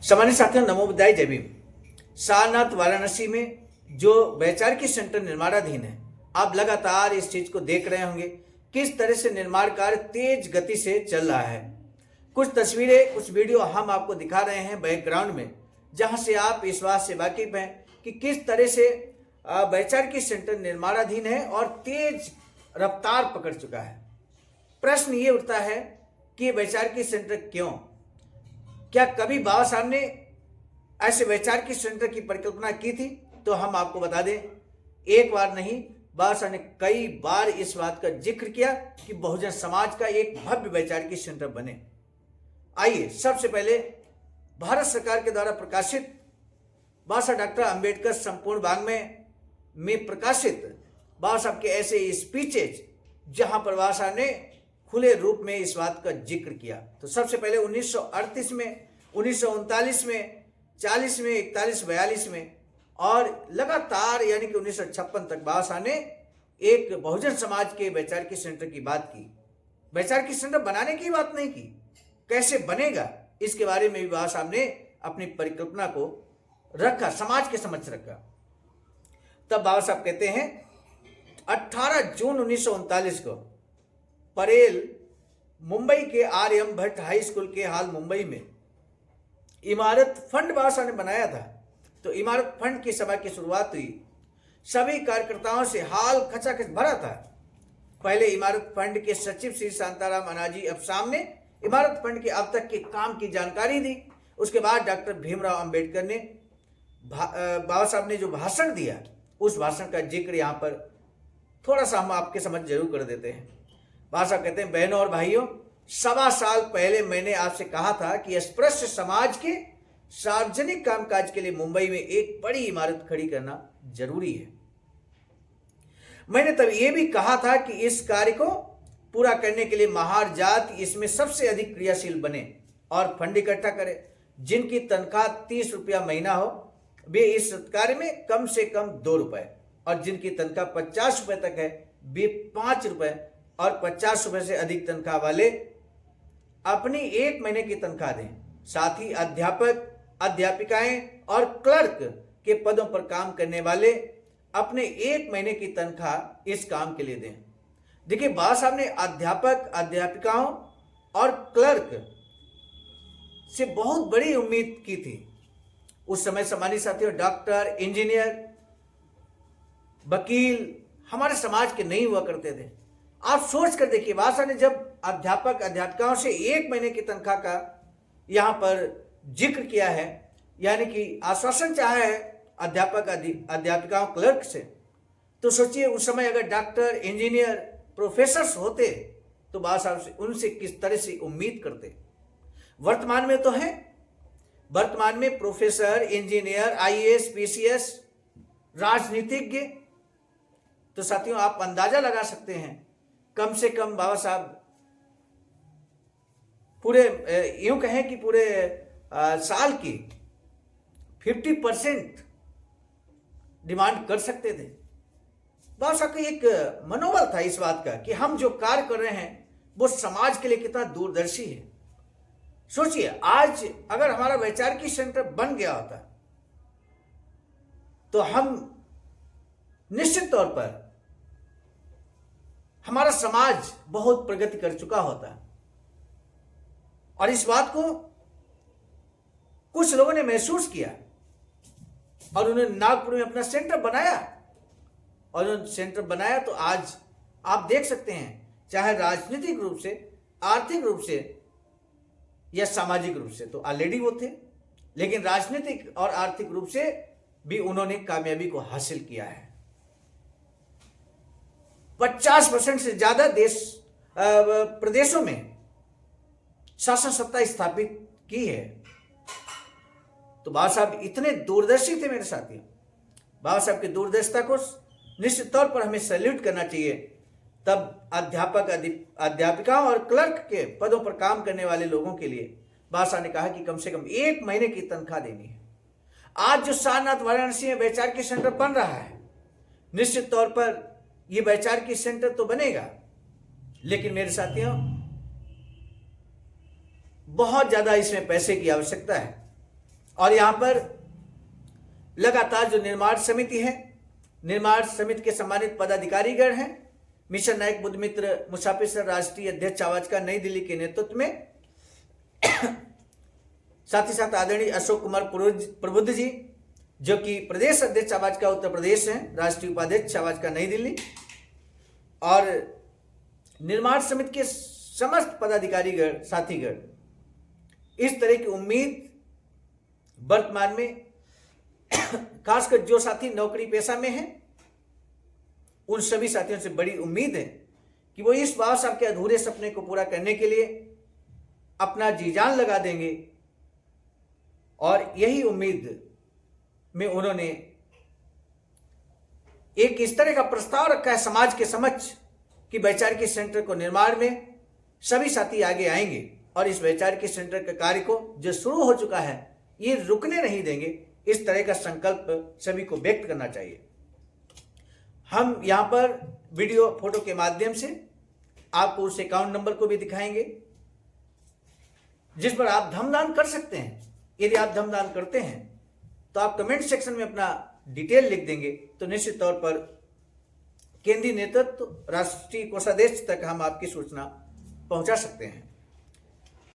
सामान्य साथियों, नमो बुद्धाय, जय भीम। सारनाथ वाराणसी में जो वैचारिक सेंटर निर्माणाधीन है, आप लगातार इस चीज को देख रहे होंगे किस तरह से निर्माण कार्य तेज गति से चल रहा है। कुछ तस्वीरें, कुछ वीडियो हम आपको दिखा रहे हैं बैकग्राउंड में, जहां से आप इस बात से वाकिफ हैं कि किस तरह से वैचारिक सेंटर निर्माणाधीन है और तेज रफ्तार पकड़ चुका है। प्रश्न ये उठता है कि वैचारिक सेंटर क्यों? क्या कभी बाबा साहब ने ऐसे वैचारिक सेंटर की परिकल्पना की थी? तो हम आपको बता दें, एक बार नहीं, बाबा साहब ने कई बार इस बात का जिक्र किया कि बहुजन समाज का एक भव्य वैचारिक सेंटर बने। आइए, सबसे पहले भारत सरकार के द्वारा प्रकाशित बाबा साहब डॉक्टर अंबेडकर संपूर्ण वाङ्मय में प्रकाशित बाबा साहब के ऐसे स्पीचेज, जहां पर बाबा साहब ने खुले रूप में इस बात का जिक्र किया। तो सबसे पहले 1938 में, 1939 में, 40 में, 41, 42 में और लगातार यानी कि 1956 तक बाबा साहब ने एक बहुजन समाज के वैचारिक सेंटर की बात की। वैचारिक सेंटर बनाने की बात नहीं की, कैसे बनेगा इसके बारे में भी बाबा साहब ने अपनी परिकल्पना को रखा, समाज के समक्ष रखा। तब बाबा साहब कहते हैं 18 जून 1939 को परेल मुंबई के आर.एम. भट्ट हाई स्कूल के हाल मुंबई में इमारत फंड बाबा साहब ने बनाया था। तो इमारत फंड की सभा की शुरुआत हुई। सभी कार्यकर्ताओं से हाल खचाखच भरा था। पहले इमारत फंड के सचिव श्री शांताराम अनाजी अफसाम ने इमारत फंड के अब तक के काम की जानकारी दी। उसके बाद डॉक्टर भीमराव अंबेडकर ने बाबा साहब ने जो भाषण दिया, उस भाषण का जिक्र यहाँ पर थोड़ा सा हम आपके समझ जरूर कर देते हैं। बाबा साहब कहते हैं, बहनों और भाइयों, 1.25 साल पहले मैंने आपसे कहा था कि अस्पृश्य समाज के सार्वजनिक कामकाज के लिए मुंबई में एक बड़ी इमारत खड़ी करना जरूरी है। मैंने तब यह भी कहा था कि इस कार्य को पूरा करने के लिए महार जाति इसमें सबसे अधिक क्रियाशील बने और फंड इकट्ठा करे। जिनकी तनख्वाह 30 रुपया महीना हो, वे इस कार्य में कम से कम 2 रुपए, और जिनकी तनख्वाह 50 रुपए तक है, वे 5 रुपए, और 50 रुपए से अधिक तनख्वाह वाले अपनी 1 महीने की तनख्वाह दें। साथ ही अध्यापक, अध्यापिकाएं और क्लर्क के पदों पर काम करने वाले अपने 1 महीने की तनख्वाह इस काम के लिए दें। देखिए, बाबा साहब ने अध्यापक, अध्यापिकाओं और क्लर्क से बहुत बड़ी उम्मीद की थी। उस समय सामान्य साथियों, डॉक्टर, इंजीनियर, वकील हमारे समाज के नहीं हुआ करते थे। आप सोच कर देखिए, बाबा साहब ने जब अध्यापक, अध्यापिकाओं से 1 महीने की तनख्वाह का यहाँ पर जिक्र किया है, यानी कि आश्वासन चाहा है अध्यापक, अध्यापिकाओं, क्लर्क से, तो सोचिए उस समय अगर डॉक्टर, इंजीनियर, प्रोफेसर होते तो बाबा साहब से उनसे किस तरह से उम्मीद करते। वर्तमान में तो है, वर्तमान में प्रोफेसर, इंजीनियर, आईएएस, पीसीएस, राजनीतिज्ञ, तो साथियों आप अंदाजा लगा सकते हैं, कम से कम बाबा साहब पूरे यूं कहें कि पूरे साल की 50% डिमांड कर सकते थे। बाबा साहब का एक मनोबल था इस बात का कि हम जो कार्य कर रहे हैं वो समाज के लिए कितना दूरदर्शी है। सोचिए, आज अगर हमारा वैचारिक सेंटर बन गया होता तो हम निश्चित तौर पर हमारा समाज बहुत प्रगति कर चुका होता। और इस बात को कुछ लोगों ने महसूस किया और उन्होंने नागपुर में अपना सेंटर बनाया। और उन्होंने सेंटर बनाया तो आज आप देख सकते हैं, चाहे राजनीतिक रूप से, आर्थिक रूप से या सामाजिक रूप से तो ऑलरेडी वो थे, लेकिन राजनीतिक और आर्थिक रूप से भी उन्होंने कामयाबी को हासिल किया है। 50% से ज्यादा प्रदेशों में शासन सत्ता स्थापित की है। तो बाबा साहब इतने दूरदर्शी थे मेरे साथियों। बाबा साहब की दूरदर्शिता को निश्चित तौर पर हमें सैल्यूट करना चाहिए। तब अध्यापक, अध्यापिकाओं और क्लर्क के पदों पर काम करने वाले लोगों के लिए बाबा साहब ने कहा कि कम से कम 1 महीने की तनख्वाह देनी है। आज जो सारनाथ वाराणसी में वैचारिक सेंटर बन रहा है, निश्चित तौर पर यह वैचारिक सेंटर तो बनेगा, लेकिन मेरे साथियों बहुत ज्यादा इसमें पैसे की आवश्यकता है। और यहाँ पर लगातार जो निर्माण समिति है, निर्माण समिति के सम्मानित पदाधिकारीगण हैं, मिशन नायक बुद्धमित्र मुसाफिर सर राष्ट्रीय अध्यक्ष आवाज का नई दिल्ली के नेतृत्व में, साथ ही साथ आदरणीय अशोक कुमार प्रबुद्ध जी जो कि प्रदेश अध्यक्ष आवाज का उत्तर प्रदेश हैं, राष्ट्रीय उपाध्यक्ष आवाज का नई दिल्ली, और निर्माण समिति के समस्त पदाधिकारीगण साथीगण। इस तरह की उम्मीद वर्तमान में खासकर जो साथी नौकरी पेशा में हैं, उन सभी साथियों से बड़ी उम्मीद है कि वो इस बार साहब के अधूरे सपने को पूरा करने के लिए अपना जी जान लगा देंगे। और यही उम्मीद में उन्होंने एक इस तरह का प्रस्ताव रखा है समाज के समक्ष कि वैचारिक सेंटर को निर्माण में सभी साथी आगे आएंगे और इस वैचारिक सेंटर के कार्य को जो शुरू हो चुका है ये रुकने नहीं देंगे। इस तरह का संकल्प सभी को व्यक्त करना चाहिए। हम यहाँ पर वीडियो फोटो के माध्यम से आपको उस अकाउंट नंबर को भी दिखाएंगे जिस पर आप धमदान कर सकते हैं। यदि आप धमदान करते हैं तो आप कमेंट सेक्शन में अपना डिटेल लिख देंगे तो निश्चित तौर पर केंद्रीय नेतृत्व राष्ट्रीय कोषाध्यक्ष तक हम आपकी सूचना पहुंचा सकते हैं।